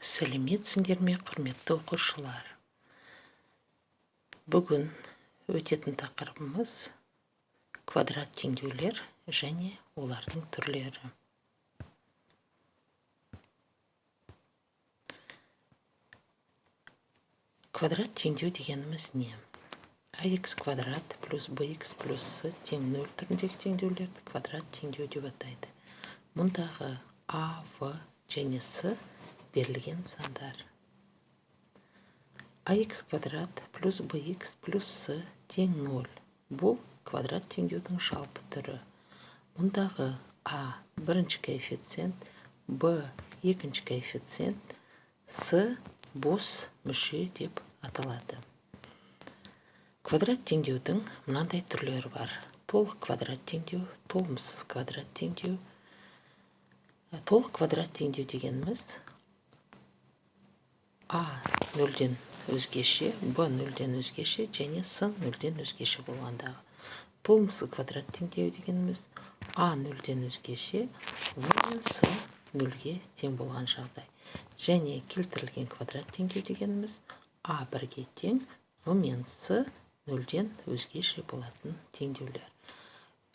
Сәлеметсіңдер ме, құрметті оқушылар? Бүгін өтетін тақырыбымыз квадрат теңдеулер және олардың түрлері. Квадрат теңдеу дегеніміз не? Ax квадрат плюс bx плюс c тең 0 түріндегі теңдеулерді квадрат теңдеу деп атайды. Мұндағы a, v және c берілген сандар. Ax квадрат плюс bx плюс c тең 0. Бұл квадрат теңдеудің жалпы түрі. Мұндағы a бірінші коэффициент, b екінші коэффициент, c бос мүше деп аталады. Квадрат теңдеудің мынандай түрлері бар. Толық квадрат теңдеу, толымсыз квадрат теңдеу. Толық квадрат теңдеу дегеніміз a нөлден өзгеше, b нөлден өзгеше және c нөлден өзгеше болғандағы. Толымсыз квадрат теңдеу дегеніміз a нөлден өзгеше, v мен c нөлге тең болған жағдай. Және келтірілген квадрат теңдеу дегеніміз a бірге тең, v мен c нөлден өзгеше болатын теңдеулер.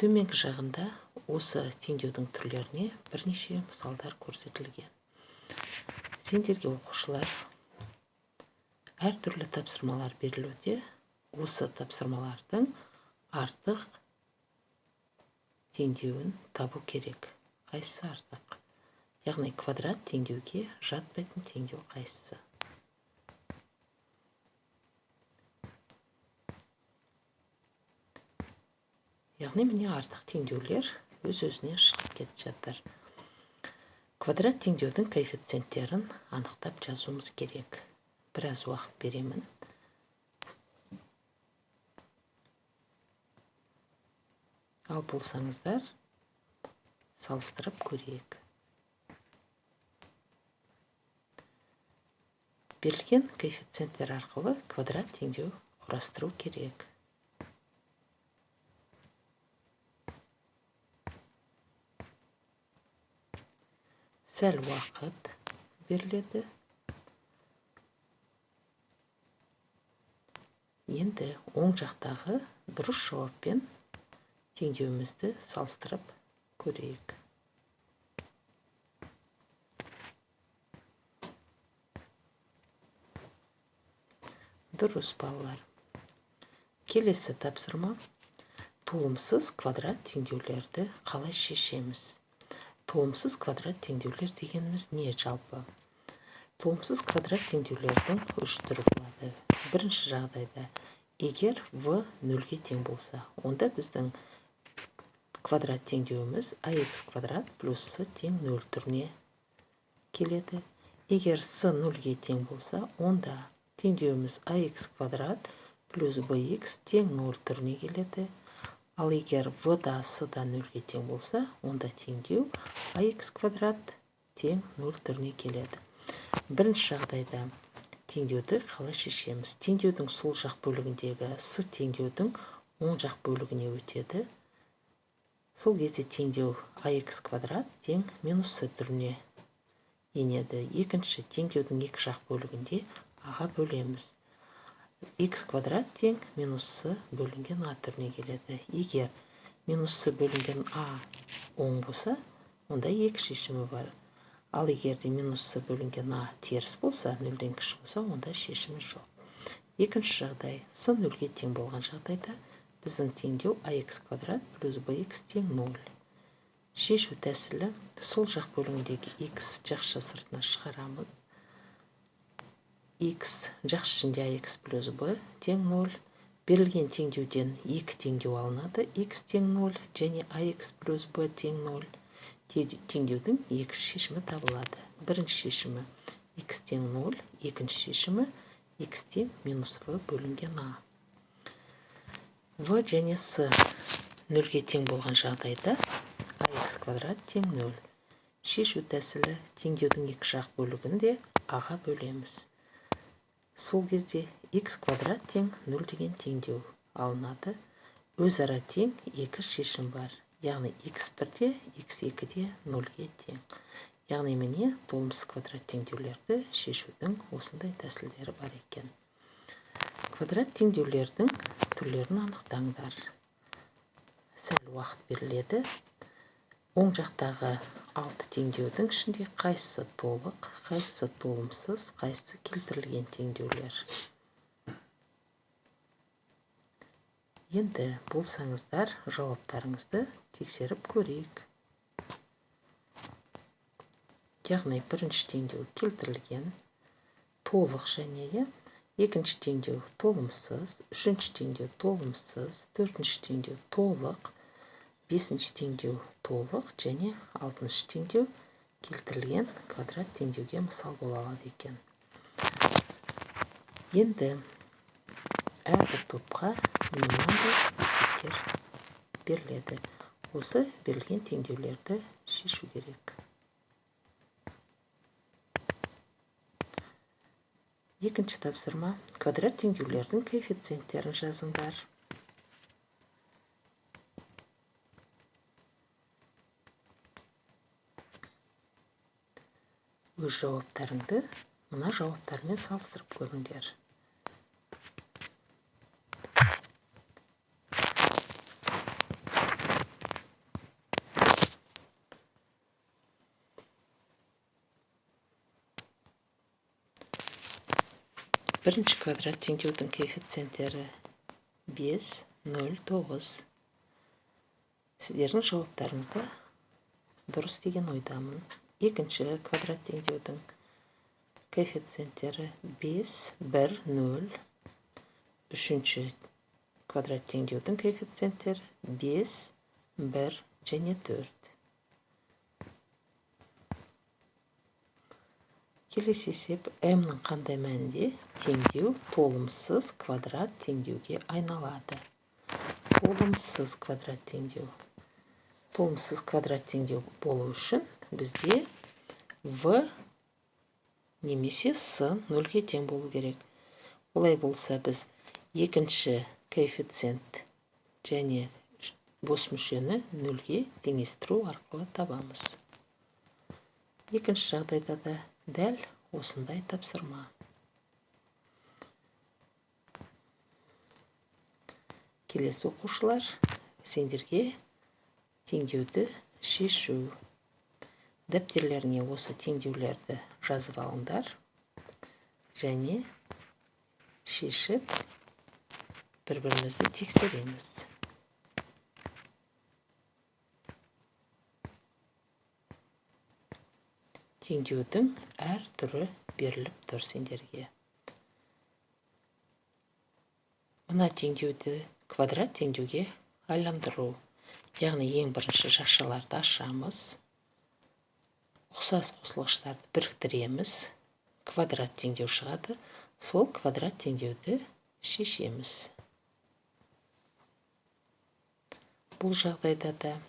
Төменгі жағында осы теңдеудің түрлеріне бірнеше мысалдар көрсетілген. Сендерге оқушылар әртүрлі тапсырмалар берілуде. Осы тапсырмалардың артық теңдеуін табу керек. Қайсысы артық? Яғни квадрат теңдеуге жатпайтын теңдеу қайсысы? Яғни міне артық теңдеулер өз-өзіне шығып кетіп жатыр. Квадрат теңдеудің коэффициенттерін анықтап жазуымыз керек. Біраз уақыт беремін. Ал болсаңыздар, салыстырып көрейік. Берілген коэффициенттер арқылы квадрат теңдеу құрастыру керек. Сәл уақыт беріледі. Енді оң жақтағы дұрыс жауаппен теңдеуімізді салыстырып көрейік. Дұрыс, балалар. Келесі тапсырма. Толымсыз квадрат теңдеулерді қалай шешеміз? Толымсыз квадрат теңдеулер дегеніміз не жалпы? Толымсыз квадрат теңдеулердің үш түрі болады. Бірінші жағдайда, егер v нөлге тең болса, онда біздің квадрат теңдеуіміз ax квадрат плюс c тең 0 түріне келеді. Егер c нөлге тең болса, онда теңдеуіміз ax квадрат плюс bx тең 0 түріне келеді. Ал егер v да c да нөлге тең болса, онда теңдеу ax квадрат тең 0 түріне келеді. Бірінші жағдайда теңдеуді қалай шешеміз? Теңдеудің сол жақ бөлігіндегі c теңдеудің оң жақ бөлігіне өтеді. Сол кезде теңдеу ax квадрат тең минус c түріне енеді. Екінші, теңдеудің екі жақ бөлігінде a-ға бөлеміз. X квадрат тең минус c бөлінген a түріне келеді. Егер минус c бөлінген a оң болса, онда екі шешімі бар. Ал егер де минус c бөлінген a теріс болса, нөлден кіші болса, онда шешімі жоқ. Екінші жағдай, c нөлге тең болған жағдайда біздің теңдеу ax квадрат плюс bx тең 0. Шешу тәсілі, сол жақ бөлігіндегі x жақша сыртына шығарамыз. X жақшы ішінде ax плюс b тең 0. Берілген теңдеуден екі теңдеу алынады. X тең 0 және ax плюс b тең 0. Теңдеудің екі шешімі табылады. Бірінші шешімі x тең 0, екінші шешімі x тең минус v бөлінген a. V және c нөлге тең болған жағдайда ax квадрат тең 0. Шешу тәсілі, теңдеудің екі жақ бөлігінде a-ға бөлеміз. Сол кезде x квадрат тең 0 деген теңдеу алынады. Өзара тең екі шешім бар. Яғни x1-де, x2-де 0-ге тең. Яғни міне толымсыз квадрат теңдеулерді шешудің осындай тәсілдері бар екен. Квадрат теңдеулердің түрлерін анықтаңдар. Сәл уақыт беріледі. Оң жақтағы 6 теңдеудің ішінде қайсысы толық, қайсысы толымсыз, қайсысы келтірілген теңдеулер. Енді болсаңыздар, жауаптарыңызды тексеріп көрейік. Яғни бірінші теңдеу келтірілген, толық және екінші теңдеу толымсыз, үшінші теңдеу толымсыз, төртінші теңдеу толық, бесінші теңдеу толық және алтыншы теңдеу келтірілген квадрат теңдеуге мысал бола алады екен. Енді әрбір топқа мынандай есептер беріледі. Осы берілген теңдеулерді шешу керек. Екінші тапсырма. Квадрат теңдеулердің коэффициенттерін жазыңдар. Өз жауаптарыңды мына жауаптармен салыстырып көріңдер. Бірінші квадрат теңдеудің коэффициенттері 5, 0, 9. Сіздердің жауаптарыңызды дұрыс деген ойдамын. Екінші квадрат теңдеудің коэффициенттері 5, 1, 0. Үшінші квадрат теңдеудің коэффициенттері 5, 1 және 4. Келесі есеп m-нің қандай мәнінде теңдеу толымсыз квадрат теңдеуге айналады. Толымсыз квадрат теңдеу. Толымсыз квадрат теңдеу болу үшін бізде v немесе s 0-ге тең болу керек. Олай болса біз екінші коэффициент және бос мүшені 0-ге теңестіру арқылы табамыз. Екінші жағдайда да дәл осындай тапсырма. Келесі оқушылар, сендерге теңдеуді шешу. Дәптерлеріне осы теңдеулерді жазып алыңдар және шешіп бір-бірімізді тексереміз. Теңдеудің әр түрі беріліп тұр сендерге. Мына теңдеуді квадрат теңдеуге айландыру. Яғни ең бірінші жақшаларды ашамыз. Ұқсас қосылғыштарды біріктіреміз. Квадрат теңдеу шығады. Сол квадрат теңдеуді шешеміз. Бұл жағдайда да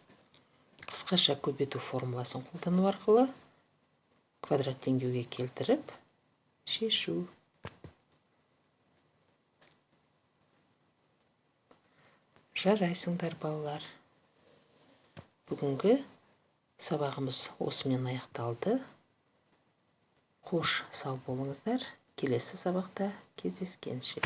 қысқаша көбейту формуласын қолдану арқылы квадрат теңдеуге келтіріп шешу. Жарайсыңдар, балалар. Бүгінгі сабағымыз осымен аяқталды. Қош сау болыңыздар. Келесі сабақта кездескенше.